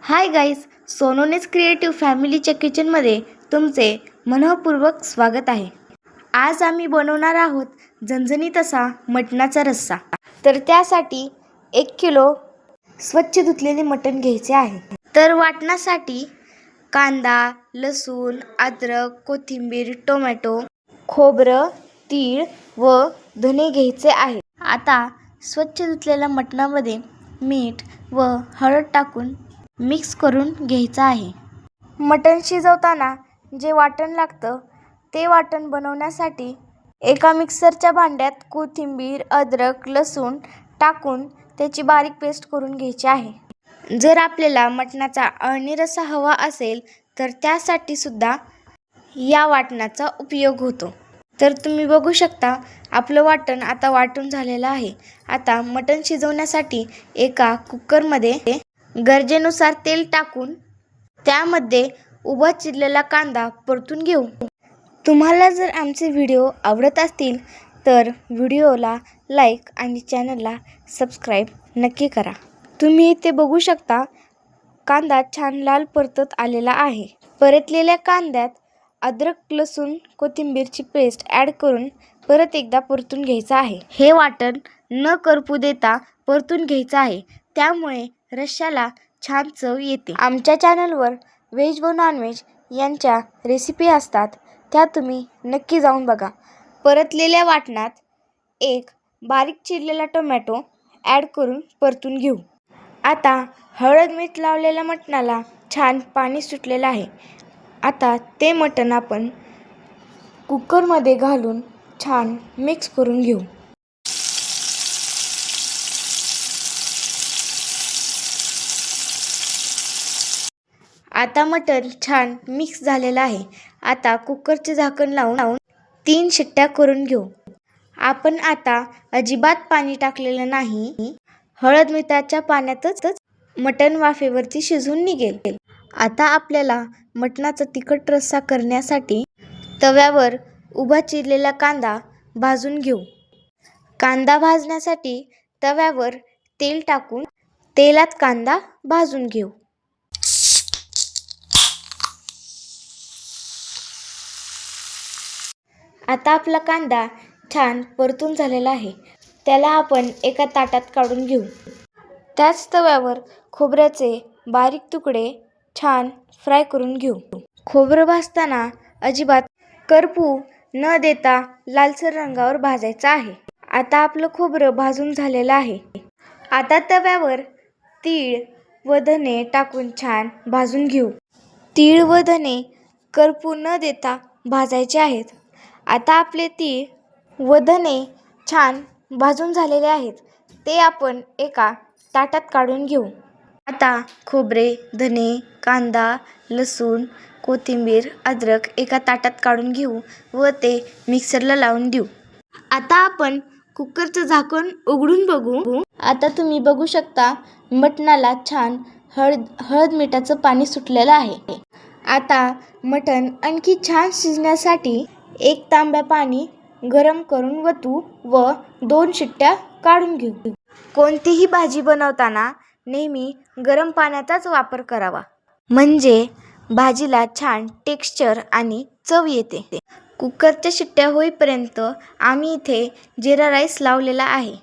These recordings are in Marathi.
हाय गाईज, सोनोनेस क्रिएटिव्ह फॅमिलीच्या किचनमध्ये तुमचे मनःपूर्वक स्वागत आहे. आज आम्ही बनवणार आहोत झणझणीत असा मटणाचा रस्सा. तर त्यासाठी 1 किलो स्वच्छ धुतलेले मटण घ्यायचे आहे. तर वाटण्यासाठी कांदा, लसूण, अद्रक, कोथिंबीर, टोमॅटो, खोबरं, तीळ व धने घ्यायचे आहे. आता स्वच्छ धुतलेल्या मटणामध्ये मीठ व हळद टाकून मिक्स करून घ्यायचं आहे. मटण शिजवताना जे वाटण लागतं ते वाटण बनवण्यासाठी एका मिक्सरच्या भांड्यात कोथिंबीर, अद्रक, लसूण टाकून त्याची बारीक पेस्ट करून घ्यायची आहे. जर आपल्याला मटणाचा अळणी रस्सा हवा असेल तर त्यासाठी सुद्धा या वाटणाचा उपयोग होतो. तर तुम्ही बघू शकता आपलं वाटण आता वाटून झालेलं आहे. आता मटण शिजवण्यासाठी एका कुकरमध्ये गरजेनुसार तेल टाकून त्यामध्ये उभा चिरलेला कांदा परतून घेऊ. तुम्हाला जर आमचे व्हिडिओ आवडत असतील तर व्हिडिओला लाईक आणि चॅनलला सबस्क्राईब नक्की करा. तुम्ही इथे बघू शकता कांदा छान लाल परतत आलेला आहे. परतलेल्या कांद्यात अद्रक, लसूण, कोथिंबीरची पेस्ट ॲड करून परत एकदा परतून घ्यायचं आहे. हे वाटण न करपू देता परतून घ्यायचं आहे, त्यामुळे रश्श्याला छान चव येते. आमच्या चॅनलवर व्हेज व नॉनव्हेज यांच्या रेसिपी असतात, त्या तुम्ही नक्की जाऊन बघा. परतलेल्या वाटणात एक बारीक चिरलेला टोमॅटो ॲड करून परतून घेऊ. आता हळद मीठ लावलेल्या मटणाला छान पाणी सुटलेलं आहे. आता ते मटण आपण कुकरमध्ये घालून छान मिक्स करून घेऊ. आता मटण छान मिक्स झालेलं आहे. आता कुकरचे झाकण लावून 3 शिट्ट्या करून घेऊ. आपण आता अजिबात पाणी टाकलेलं नाही. हळद मिठाच्या पाण्यातच मटण वाफेवरती शिजून निघेल. आता आपल्याला मटणाचा तिखट रस्सा करण्यासाठी तव्यावर उभा चिरलेला कांदा भाजून घेऊ. कांदा भाजण्यासाठी तव्यावर तेल टाकून तेलात कांदा भाजून घेऊ. आता आपला कांदा छान परतून झालेला आहे. त्याला आपण एका ताटात काढून घेऊ. त्याच तव्यावर खोबऱ्याचे बारीक तुकडे छान फ्राय करून घेऊ. खोबरं भाजताना अजिबात करपू न देता लालसर रंगावर भाजायचं आहे. आता आपलं खोबरं भाजून झालेलं आहे. आता तव्यावर तीळ व धने टाकून छान भाजून घेऊ. तीळ व धने करपू न देता भाजायचे आहेत. आता आपले तीळ व धने छान भाजून झालेले आहेत. ते आपण एका ताटात काढून घेऊ. आता खोबरे, धने, कांदा, लसूण, कोथिंबीर, अद्रक एका ताटात काढून घेऊ व ते मिक्सरला लावून देऊ. आता आपण कुकरचं झाकण उघडून बघू. आता तुम्ही बघू शकता मटणाला छान हळद मिठाचं पाणी सुटलेलं आहे. आता मटण आणखी छान शिजण्यासाठी 1 तांब्या पाणी गरम करून वतू व 2 शिट्ट्या काढून घेऊ. कोणतीही भाजी बनवताना नेहमी गरम पाण्याचाच वापर करावा, म्हणजे भाजीला छान टेक्स्चर आणि चव येते. कुकरच्या शिट्ट्या होईपर्यंत आम्ही इथे जिरा राईस लावलेला आहे.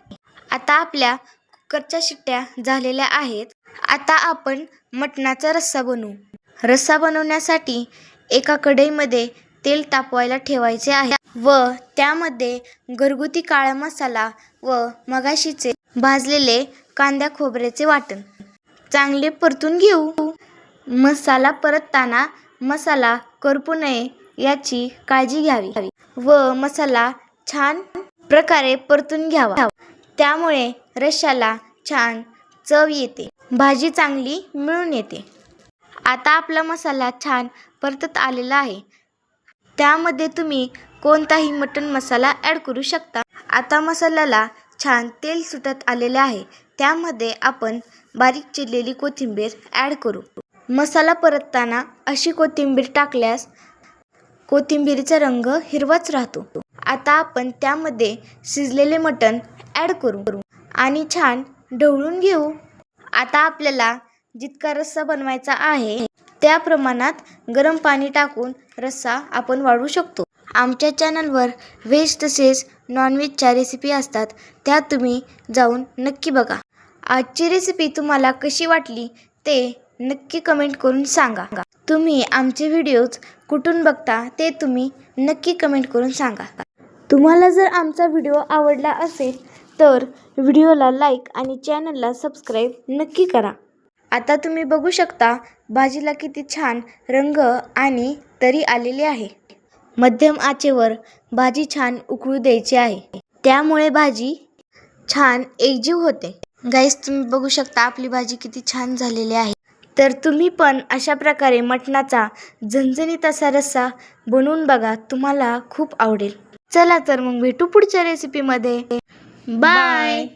आता आपल्या कुकरच्या शिट्ट्या झालेल्या आहेत. आता आपण मटणाचा रस्सा बनवू. रस्सा बनवण्यासाठी एका कढईमध्ये तेल तापवायला ठेवायचे आहे व त्यामध्ये घरगुती काळा मसाला व मगाशीचे भाजलेले कांदा खोबऱ्याचे वाटण चांगले परतून घेऊ. मसाला परतताना मसाला करपू नये याची काळजी घ्यावी व मसाला छान प्रकारे परतून घ्यावा, त्यामुळे रश्श्याला छान चव येते, भाजी चांगली मिळून येते. आता आपला मसाला छान परतत आलेला आहे. त्यामध्ये तुम्ही कोणताही मटण मसाला ॲड करू शकता. आता मसाल्याला छान तेल सुटत आलेले आहे. त्यामध्ये आपण बारीक चिरलेली कोथिंबीर ॲड करू. मसाला परतताना अशी कोथिंबीर टाकल्यास कोथिंबीरीचा रंग हिरवाच राहतो. आता आपण त्यामध्ये शिजलेले मटण ॲड करू आणि छान ढवळून घेऊ. आता आपल्याला जितका रस्सा बनवायचा आहे त्या प्रमाणात गरम पाणी टाकून रस्सा आपण वाढवू शकतो. आमच्या चॅनलवर व्हेज तसेच नॉनव्हेजच्या रेसिपी असतात, त्या तुम्ही जाऊन नक्की बघा. आजची रेसिपी तुम्हाला कशी वाटली ते नक्की कमेंट करून सांगा. तुम्ही आमचे व्हिडिओज कुठून बघता ते तुम्ही नक्की कमेंट करून सांगा. तुम्हाला जर आमचा व्हिडिओ आवडला असेल तर व्हिडिओला लाईक आणि चॅनलला सबस्क्राईब नक्की करा. आता तुम्ही बघू शकता भाजीला किती छान रंग आणि तरी आलेली आहे. मध्यम आचेवर भाजी छान उकळू द्यायची आहे, त्यामुळे भाजी छान एकजीव होते. गाईस, तुम्ही बघू शकता आपली भाजी किती छान झालेली आहे. तर तुम्ही पण अशा प्रकारे मटणाचा झणझणीत असा रस्सा बनवून बघा, तुम्हाला खूप आवडेल. चला तर मग भेटू पुढच्या रेसिपीमध्ये. बाय.